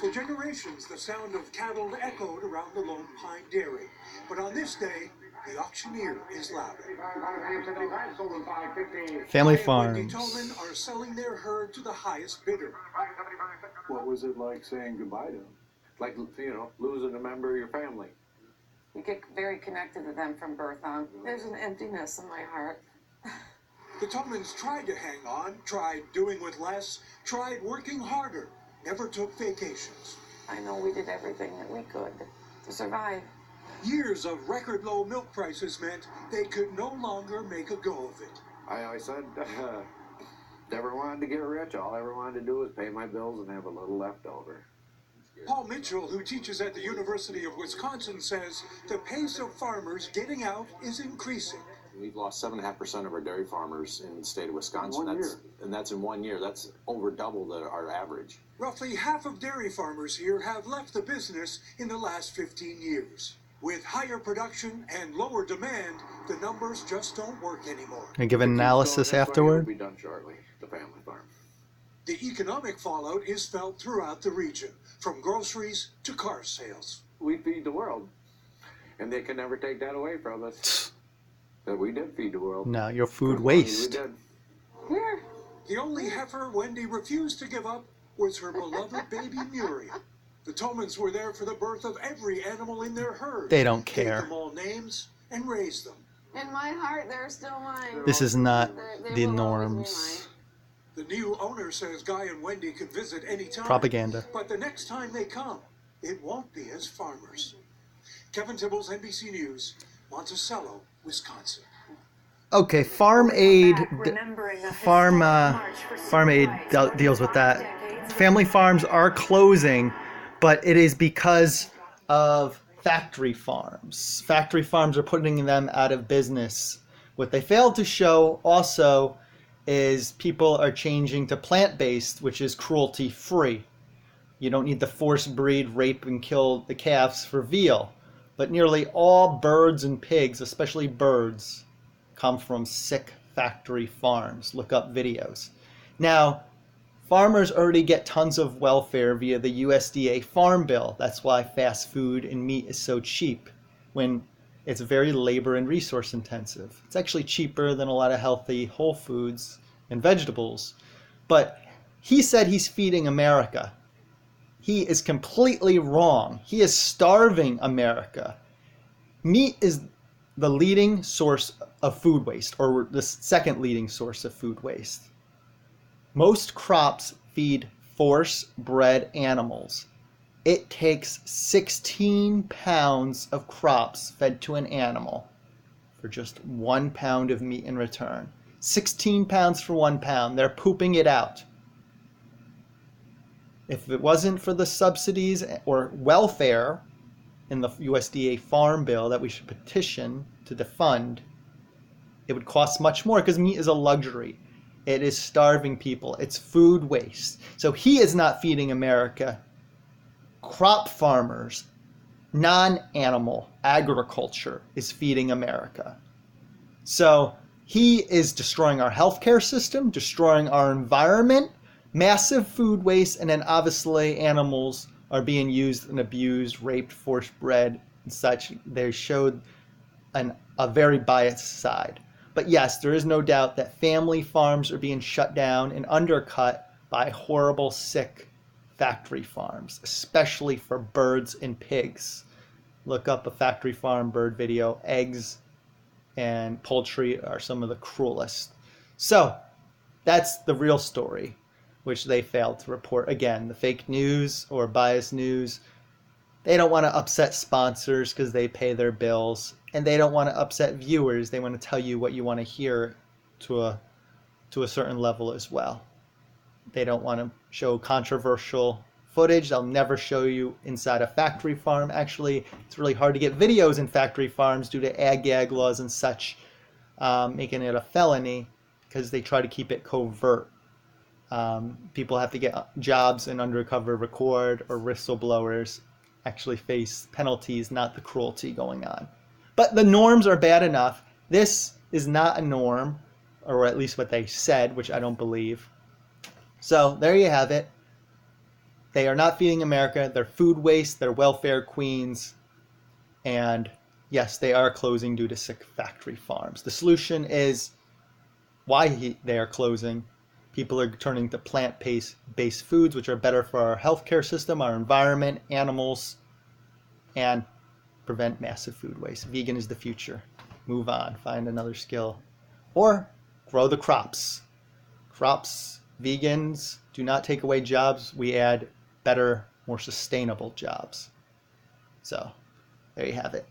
For generations, the sound of cattle echoed around the Lone Pine Dairy. But on this day, the auctioneer is louder. Family Farms. Wendy Farms. Tolman are selling their herd to the highest bidder. What was it like saying goodbye to them? Like, losing a member of your family. You get very connected to them from birth on. There's an emptiness in my heart. The Tolmans tried to hang on, tried doing with less, tried working harder, never took vacations. I know we did everything that we could to survive. Years of record low milk prices meant they could no longer make a go of it. I said, never wanted to get rich. All I ever wanted to do was pay my bills and have a little left over. Paul Mitchell, who teaches at the University of Wisconsin, says the pace of farmers getting out is increasing. We've lost 7.5% of our dairy farmers in the state of Wisconsin. And that's in 1 year. That's over double our average. Roughly half of dairy farmers here have left the business in the last 15 years. With higher production and lower demand, the numbers just don't work anymore. Can I give an analysis afterward? It'll be done shortly, the family farm. The economic fallout is felt throughout the region, from groceries to car sales. We feed the world, and they can never take that away from us. But we did feed the world. No, your food waste. We did. Here. The only heifer Wendy refused to give up was her beloved baby Muriel. The Tolmans were there for the birth of every animal in their herd. They don't Gave care. them all names and raised them. In my heart, they're still mine. This is not They the will always be norms. The new owner says Guy and Wendy could visit any time. Propaganda. But the next time they come, it won't be as farmers. Kevin Tibbles, NBC News, Monticello, Wisconsin. Okay, farm aid deals with that. Family farms are closing, but it is because of factory farms. Factory farms are putting them out of business. What they failed to show also is people are changing to plant-based, which is cruelty-free. You don't need to force breed, rape, and kill the calves for veal. But nearly all birds and pigs, especially birds, come from sick factory farms. Look up videos. Now, farmers already get tons of welfare via the USDA Farm Bill. That's why fast food and meat is so cheap, when it's very labor and resource intensive. It's actually cheaper than a lot of healthy whole foods and vegetables. But he said he's feeding America. He is completely wrong. He is starving America. Meat is the leading source of food waste, or the second leading source of food waste. Most crops feed force-bred animals. It takes 16 pounds of crops fed to an animal for just 1 pound of meat in return. 16 pounds for 1 pound. They're pooping it out. If it wasn't for the subsidies or welfare in the USDA Farm Bill that we should petition to defund, it would cost much more, because meat is a luxury. It is starving people. It's food waste. So he is not feeding America. Crop farmers, non-animal agriculture is feeding America. So he is destroying our healthcare system, destroying our environment, massive food waste, and then obviously animals are being used and abused, raped, forced bred, and such. They showed a very biased side. But yes, there is no doubt that family farms are being shut down and undercut by horrible, sick factory farms, especially for birds and pigs. Look up a factory farm bird video. Eggs and poultry are some of the cruelest. So that's the real story, which they failed to report. Again, the fake news or biased news, they don't want to upset sponsors because they pay their bills, and they don't want to upset viewers. They want to tell you what you want to hear to a certain level as well. They don't want to show controversial footage. They'll never show you inside a factory farm. Actually, it's really hard to get videos in factory farms due to ag-gag laws and such, making it a felony because they try to keep it covert. People have to get jobs and undercover record, or whistleblowers actually face penalties, not the cruelty going on. But the norms are bad enough. This is not a norm, or at least what they said, which I don't believe. So there you have it. They are not feeding America. They're food waste. They're welfare queens. And yes, they are closing due to sick factory farms. The solution is why they are closing. People are turning to plant-based foods, which are better for our healthcare system, our environment, animals, and prevent massive food waste. Vegan is the future. Move on. Find another skill. Or grow the crops. Vegans do not take away jobs. We add better, more sustainable jobs. So there you have it.